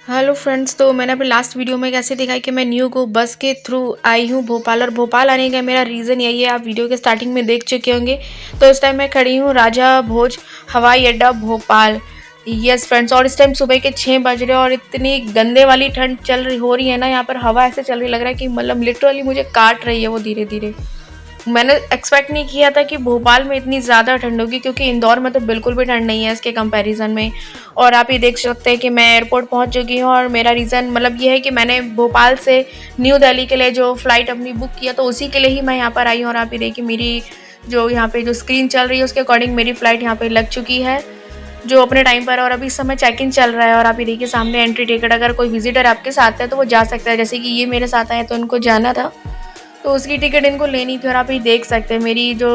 Hello friends. तो मैंने अपने लास्ट वीडियो में कैसे दिखाई कि मैं न्यू को बस के थ्रू आई हूँ भोपाल, और भोपाल आने का मेरा रीज़न यही है, आप वीडियो के स्टार्टिंग में देख चुके होंगे। तो इस टाइम मैं खड़ी हूँ राजा भोज हवाई अड्डा भोपाल। यस फ्रेंड्स, और इस टाइम सुबह के 6 बज रहे हैं और इतनी गंदे वाली ठंड चल रही हो रही है ना, यहाँ पर हवा ऐसे चल रही, लग रहा है कि मतलब लिटरली मुझे काट रही है वो धीरे धीरे। मैंने एक्सपेक्ट नहीं किया था कि भोपाल में इतनी ज़्यादा ठंड होगी, क्योंकि इंदौर में तो बिल्कुल भी ठंड नहीं है इसके कंपैरिजन में। और आप ये देख सकते हैं कि मैं एयरपोर्ट पहुंच चुकी हूँ, और मेरा रीज़न मतलब ये है कि मैंने भोपाल से न्यू दिल्ली के लिए जो फ़्लाइट अपनी बुक किया, तो उसी के लिए ही मैं यहाँ पर आई हूँ। और आप ये देखिए मेरी जो यहाँ पे जो स्क्रीन चल रही है उसके अकॉर्डिंग मेरी फ़्लाइट यहाँ पे लग चुकी है जो अपने टाइम पर, और अभी इस समय चेक इन चल रहा है। और आप ये देखिए सामने एंट्री टिकट, अगर कोई विजिटर आपके साथ है तो वो जा सकता है, जैसे कि ये मेरे साथ आए तो उनको जाना था तो उसकी टिकट इनको लेनी थी। और आप ये देख सकते हैं मेरी जो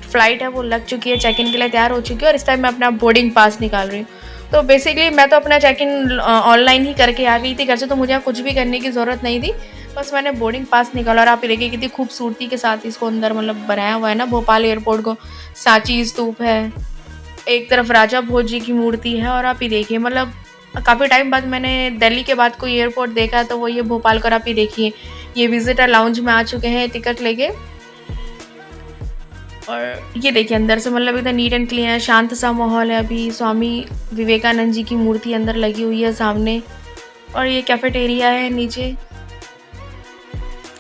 फ़्लाइट है वो लग चुकी है, चेक इन के लिए तैयार हो चुकी है, और इस टाइम मैं अपना बोर्डिंग पास निकाल रही हूँ। तो बेसिकली मैं तो अपना चेक इन ऑनलाइन ही करके आ गई थी घर से, तो मुझे कुछ भी करने की ज़रूरत नहीं थी, बस मैंने बोर्डिंग पास निकाला। और आप ये देखिए कितनी खूबसूरती के साथ इसको अंदर मतलब बनाया हुआ है ना भोपाल एयरपोर्ट को। सांची स्तूप है, एक तरफ राजा भोज जी की मूर्ति है, और आप ये देखिए मतलब काफ़ी टाइम बाद मैंने दिल्ली के बाद कोई एयरपोर्ट देखा है तो वो ये भोपाल का। और आप ये देखिए ये विजिटर लाउंज में आ चुके हैं टिकट लेके, और ये देखिए अंदर से मतलब इतना नीट एंड क्लीन है, शांत सा माहौल है। अभी स्वामी विवेकानंद जी की मूर्ति अंदर लगी हुई है सामने, और ये कैफेटेरिया है नीचे।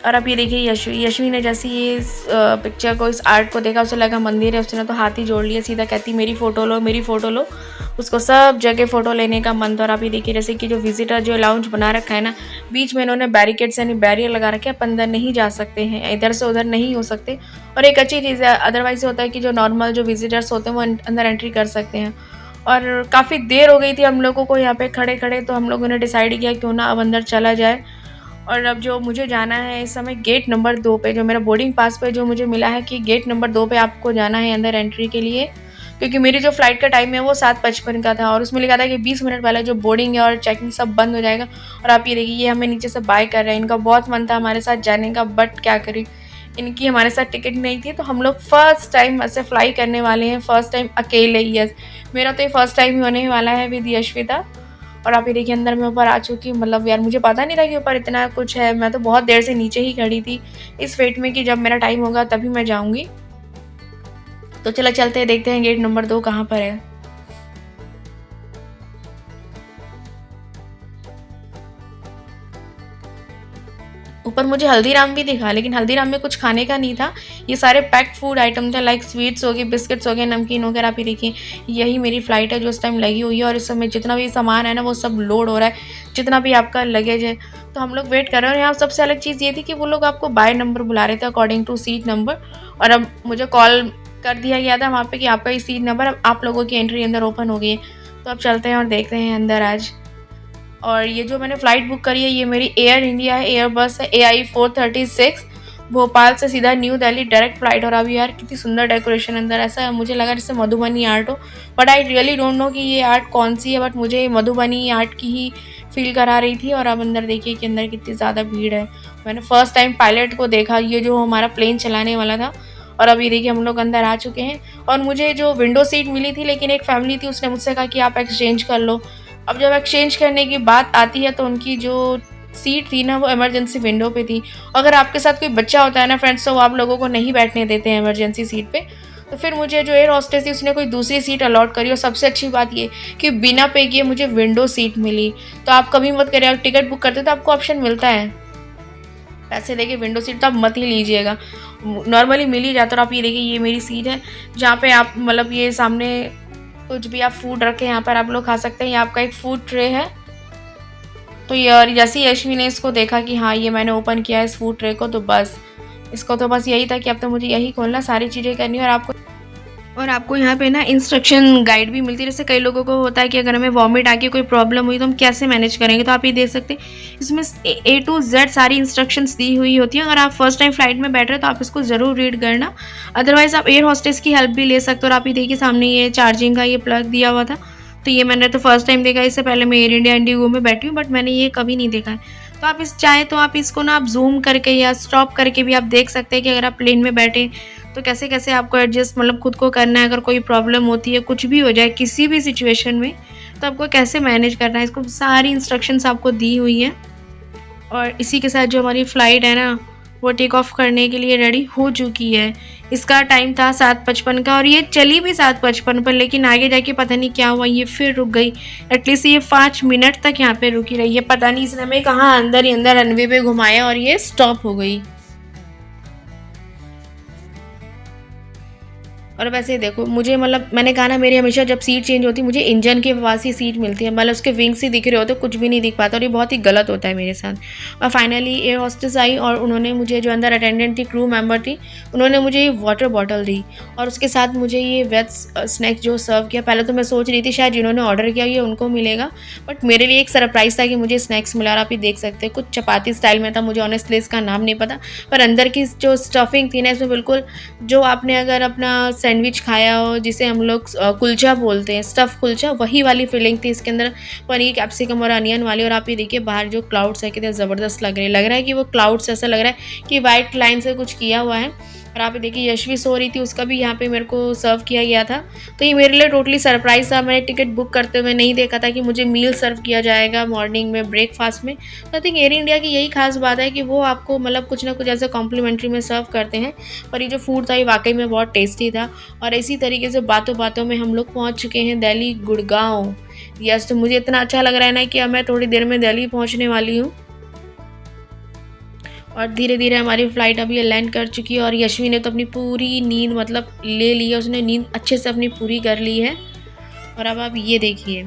और अब ये देखिए यशवी ने जैसे ये इस पिक्चर को, इस आर्ट को देखा, उसे लगा मंदिर है, उसने तो हाथ ही जोड़ लिया, सीधा कहती मेरी फ़ोटो लो मेरी फ़ोटो लो। उसको सब जगह फ़ोटो लेने का मन था। और आप ये देखिए जैसे कि जो विजिटर जो लाउंज बना रखा है ना, बीच में इन्होंने बैरिकेड्स यानी बैरियर लगा रखे हैं, आप अंदर नहीं जा सकते हैं, इधर से उधर नहीं हो सकते। और एक अच्छी चीज़ है, अदरवाइज़ होता है कि जो नॉर्मल जो विजिटर्स होते हैं वो अंदर एंट्री कर सकते हैं। और काफ़ी देर हो गई थी हम लोगों को यहाँ पे खड़े खड़े, तो हम लोगों ने डिसाइड किया क्यों ना अब अंदर चला जाए। और अब जो मुझे जाना है इस समय गेट नंबर 2 पे, जो मेरा बोर्डिंग पास पे जो मुझे मिला है कि गेट नंबर 2 पे आपको जाना है अंदर एंट्री के लिए, क्योंकि मेरी जो फ़्लाइट का टाइम है वो 7:55 का था, और उसमें लिखा था कि 20 मिनट पहले जो बोर्डिंग है और चेकिंग सब बंद हो जाएगा। और आप ये देखिए ये हमें नीचे से बाय कर रहे हैं, इनका बहुत मन था हमारे साथ जाने का, बट क्या करें इनकी हमारे साथ टिकट नहीं थी। तो हम लोग फर्स्ट टाइम ऐसे फ्लाई करने वाले हैं, फर्स्ट टाइम अकेले ही। यस, मेरा तो ये फर्स्ट टाइम ही होने वाला है विद यशविता। और आप ये देखिए अंदर मैं ऊपर आ चुकी हूँ, मतलब यार मुझे पता नहीं था कि ऊपर इतना कुछ है, मैं तो बहुत देर से नीचे ही खड़ी थी इस वेट में कि जब मेरा टाइम होगा तभी मैं जाऊँगी। तो चलो चलते हैं, देखते हैं गेट नंबर 2 कहाँ पर है। ऊपर मुझे हल्दीराम भी दिखा, लेकिन हल्दीराम में कुछ खाने का नहीं था, ये सारे पैक्ड फूड आइटम थे, लाइक स्वीट्स हो गए, बिस्किट्स हो गए, नमकीन वगैरह। आप ये देखिए यही मेरी फ़्लाइट है जो इस टाइम लगी हुई है, और इस समय जितना भी सामान है ना वो सब लोड हो रहा है, जितना भी आपका लगेज है। तो हम लोग वेट कर रहे हैं। और यहाँ सबसे अलग चीज़ ये थी कि वो लोग आपको बाय नंबर बुला रहे थे अकॉर्डिंग टू सीट नंबर। और अब मुझे कॉल कर दिया गया था वहाँ पे कि आपका ये सीट नंबर, अब आप लोगों की एंट्री अंदर ओपन हो गई है। तो अब चलते हैं और देखते हैं अंदर आज। और ये जो मैंने फ़्लाइट बुक करी है ये मेरी एयर इंडिया है, एयरबस है AI436, भोपाल से सीधा न्यू दिल्ली डायरेक्ट फ़्लाइट। और अभी यार कितनी सुंदर डेकोरेशन अंदर, ऐसा मुझे लगा जैसे मधुबनी आर्ट हो, but I really don't know कि ये आर्ट कौन सी है, बट मुझे मधुबनी आर्ट की ही फील करा रही थी। और अब अंदर देखिए कि अंदर कितनी ज़्यादा भीड़ है। मैंने फ़र्स्ट टाइम पायलट को देखा, ये जो हमारा प्लेन चलाने वाला था। और अभी देखिए हम लोग अंदर आ चुके हैं, और मुझे जो विंडो सीट मिली थी, लेकिन एक फैमिली थी उसने मुझसे कहा कि आप एक्सचेंज कर लो। अब जब एक्सचेंज करने की बात आती है तो उनकी जो सीट थी ना वो इमरजेंसी विंडो पे थी। अगर आपके साथ कोई बच्चा होता है ना फ्रेंड्स, तो वो आप लोगों को नहीं बैठने देते हैं इमरजेंसी सीट पे। तो फिर मुझे जो एयर हॉस्टेस थी उसने कोई दूसरी सीट अलॉट करी, और सबसे अच्छी बात ये कि बिना पे किए मुझे विंडो सीट मिली। तो आप कभी मत करिए, आप टिकट बुक करते तो आपको ऑप्शन मिलता है पैसे देके विंडो सीट, तो आप मत ही लीजिएगा, नॉर्मली मिल ही जाता है। और आप ये देखिए ये मेरी सीट है जहाँ पे आप मतलब ये सामने कुछ भी आप फूड रखे यहाँ पर आप लोग खा सकते हैं, ये आपका एक फूड ट्रे है। तो यार जैसे ही यशवी ने इसको देखा कि हाँ ये मैंने ओपन किया है इस फूड ट्रे को, तो बस इसको तो बस यही था कि अब तो मुझे यही खोलना, सारी चीज़ें करनी। और आपको यहाँ पे ना इंस्ट्रक्शन गाइड भी मिलती है। जैसे कई लोगों को होता है कि अगर हमें वॉमिट आके कोई प्रॉब्लम हुई तो हम कैसे मैनेज करेंगे, तो आप ये देख सकते हैं इसमें A to Z सारी इंस्ट्रक्शंस दी हुई होती हैं। अगर आप फर्स्ट टाइम फ्लाइट में बैठ रहे हो तो आप इसको ज़रूर रीड करना, अदरवाइज़ आप एयर हॉस्टेस की हेल्प भी ले सकते हो। और आप ये देखिए सामने ये चार्जिंग का ये प्लग दिया हुआ था, तो ये मैंने तो फर्स्ट टाइम देखा, इससे पहले मैं एयर इंडिया इंडिगो में बैठी हूँ, बट मैंने ये कभी नहीं देखा है। तो आप इस चाहे तो आप इसको ना आप जूम करके या स्टॉप करके भी आप देख सकते हैं कि अगर आप प्लेन में बैठे तो कैसे कैसे आपको एडजस्ट मतलब खुद को करना है, अगर कोई प्रॉब्लम होती है, कुछ भी हो जाए किसी भी सिचुएशन में, तो आपको कैसे मैनेज करना है, इसको सारी इंस्ट्रक्शंस आपको दी हुई हैं। और इसी के साथ जो हमारी फ़्लाइट है ना, वो टेक ऑफ करने के लिए रेडी हो चुकी है। इसका टाइम था 7:55 का और ये चली भी 7:55 पर, लेकिन आगे जाके पता नहीं क्या हुआ, ये फिर रुक गई। एटलीस्ट ये 5 मिनट तक यहाँ पे रुकी रही है, पता नहीं इसने हमें कहाँ अंदर ही अंदर रनवे पे घुमाया और ये स्टॉप हो गई। और वैसे देखो मुझे मतलब मैंने कहा ना, मेरी हमेशा जब सीट चेंज होती है मुझे इंजन के पास ही सीट मिलती है, मतलब उसके विंग्स ही दिख रहे होते, कुछ भी नहीं दिख पाता और ये बहुत ही गलत होता है मेरे साथ। और फाइनली एयर हॉस्टेस आई और उन्होंने मुझे, जो अंदर अटेंडेंट थी, क्रू मेंबर थी, उन्होंने मुझे ये वाटर बॉटल दी और उसके साथ मुझे ये वेज स्नैक्स जो सर्व किया। पहले तो मैं सोच रही थी शायद जिन्होंने ऑर्डर किया ये उनको मिलेगा, बट मेरे लिए एक सरप्राइज़ था कि मुझे स्नैक्स मिला। और आप ये देख सकते हैं कुछ चपाती स्टाइल में था, मुझे ऑनेस्टली इसका नाम नहीं पता, पर अंदर की जो स्टफिंग थी ना इसमें बिल्कुल, जो आपने अगर अपना सैंडविच खाया हो जिसे हम लोग कुलचा बोलते हैं, स्टफ़ कुलचा, वही वाली फीलिंग थी इसके अंदर, पनीर, कैप्सिकम और अनियन वाली। और आप ये देखिए बाहर जो क्लाउड्स है कितने ज़बरदस्त लग रहा है कि वो क्लाउड्स ऐसा लग रहा है कि वाइट लाइन से कुछ किया हुआ है। और आप ये देखिए यश सो रही थी, उसका भी यहाँ पे मेरे को सर्व किया गया था। तो ये मेरे लिए टोटली सरप्राइज़ था, मैंने टिकट बुक करते हुए नहीं देखा था कि मुझे मील सर्व किया जाएगा मॉर्निंग में ब्रेकफास्ट में। तो आई थिंक एयर इंडिया की यही खास बात है कि वो आपको मतलब कुछ ना कुछ ऐसे कॉम्प्लीमेंट्री में सर्व करते हैं। पर ये जो फूड था ये वाकई में बहुत टेस्टी था। और इसी तरीके से बातों बातों में हम लोग पहुँच चुके हैं दिल्ली गुड़गांव। यस, तो मुझे इतना अच्छा लग रहा है ना कि अब मैं थोड़ी देर में दिल्ली पहुँचने वाली हूँ और धीरे धीरे हमारी फ़्लाइट अभी लैंड कर चुकी है। और यशवी ने तो अपनी पूरी नींद मतलब ले ली है, उसने नींद अच्छे से अपनी पूरी कर ली है। और अब आप ये देखिए,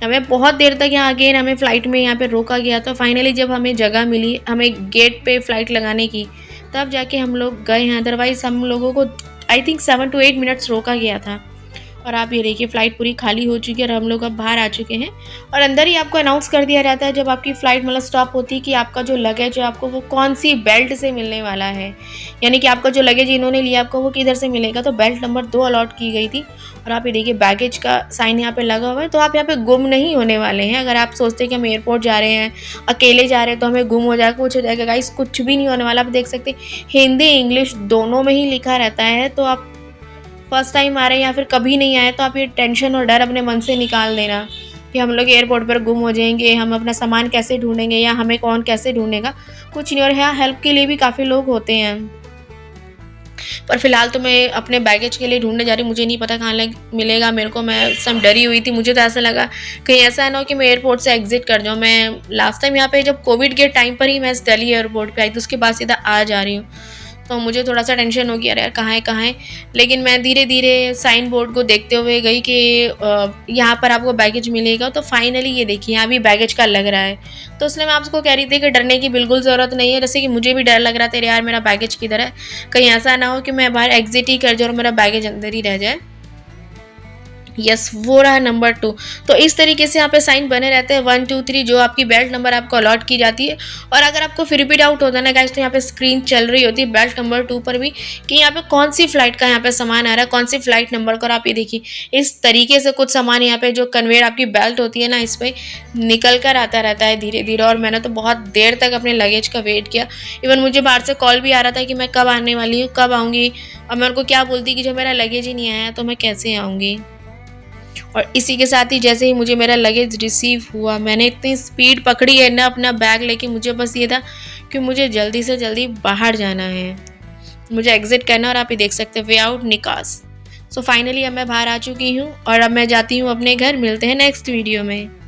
हमें बहुत देर तक यहाँ अगेन हमें फ़्लाइट में यहाँ पे रोका गया था। फाइनली जब हमें जगह मिली हमें गेट पे फ़्लाइट लगाने की, तब जाके हम लोग गए हैं, अदरवाइज़ हम लोगों को आई थिंक 7 to 8 मिनट्स रोका गया था। और आप ये देखिए फ़्लाइट पूरी खाली हो चुकी है और हम लोग अब बाहर आ चुके हैं। और अंदर ही आपको अनाउंस कर दिया जाता है जब आपकी फ़्लाइट मतलब स्टॉप होती है कि आपका जो लगेज है आपको वो कौन सी बेल्ट से मिलने वाला है, यानी कि आपका जो लगेज इन्होंने लिया आपको वो किधर से मिलेगा। तो बेल्ट नंबर 2 अलॉट की गई थी। और आप ये देखिए बैगेज का साइन यहाँ पे लगा हुआ है, तो आप यहाँ पे गुम नहीं होने वाले हैं। अगर आप सोचते हैं कि हम एयरपोर्ट जा रहे हैं, अकेले जा रहे हैं तो हमें गुम हो जाएगा, कुछ हो जाएगा, गाइस कुछ भी नहीं होने वाला। आप देख सकते हैं हिंदी इंग्लिश दोनों में ही लिखा रहता है। तो आप फर्स्ट टाइम आ रहे हैं या फिर कभी नहीं आए तो आप ये टेंशन और डर अपने मन से निकाल देना कि हम लोग एयरपोर्ट पर गुम हो जाएंगे, हम अपना सामान कैसे ढूंढेंगे या हमें कौन कैसे ढूंढेगा, कुछ नहीं। और यहाँ हेल्प के लिए भी काफ़ी लोग होते हैं। पर फिलहाल तो मैं अपने बैगेज के लिए ढूंढने जा रही हूँ, मुझे नहीं पता कहाँ मिलेगा मेरे को। मैं सब डरी हुई थी, मुझे तो ऐसा लगा कहीं ऐसा ना हो कि मैं एयरपोर्ट से एग्जिट कर जाऊँ। मैं लास्ट टाइम यहाँ पे जब कोविड के टाइम पर ही मैं दिल्ली एयरपोर्ट पे आई तो उसके बाद सीधा आ जा रही हूँ, तो मुझे थोड़ा सा टेंशन हो गया अरे यार कहाँ है। लेकिन मैं धीरे धीरे साइन बोर्ड को देखते हुए गई कि यहाँ पर आपको बैगेज मिलेगा। तो फाइनली ये देखिए यहाँ भी बैगेज का लग रहा है। तो इसलिए मैं आपको कह रही थी कि डरने की बिल्कुल ज़रूरत नहीं है, जैसे कि मुझे भी डर लग रहा था यार मेरा बैगेज किधर है, कहीं ऐसा ना हो कि मैं बाहर एग्जिट ही कर जाऊँ और मेरा बैगेज अंदर ही रह जाए। यस, वो रहा नंबर 2। तो इस तरीके से यहाँ पे साइन बने रहते हैं 1 2 3 जो आपकी बेल्ट नंबर आपको अलॉट की जाती है। और अगर आपको फिर भी डाउट होता है ना गाइस, तो यहाँ पे स्क्रीन चल रही होती है बेल्ट नंबर 2 पर भी कि यहाँ पे कौन सी फ्लाइट का यहाँ पे सामान आ रहा है, कौन सी फ्लाइट नंबर का। और आप ये देखिए इस तरीके से कुछ सामान यहाँ पे जो कन्वेयर आपकी बेल्ट होती है ना इस पर निकल कर आता रहता है धीरे धीरे। और मैंने तो बहुत देर तक अपने लगेज का वेट किया। इवन मुझे बाहर से कॉल भी आ रहा था कि मैं कब आने वाली हूँ, कब आऊँगी। और मैं उनको क्या बोलती कि जब मेरा लगेज ही नहीं आया तो मैं कैसे आऊँगी। और इसी के साथ ही जैसे ही मुझे मेरा लगेज रिसीव हुआ, मैंने इतनी स्पीड पकड़ी है ना अपना बैग लेके, मुझे बस ये था कि मुझे जल्दी से जल्दी बाहर जाना है, मुझे एग्जिट करना। और आप ये देख सकते हैं वे आउट निकास। सो फाइनली अब मैं बाहर आ चुकी हूँ और अब मैं जाती हूँ अपने घर। मिलते हैं नेक्स्ट वीडियो में।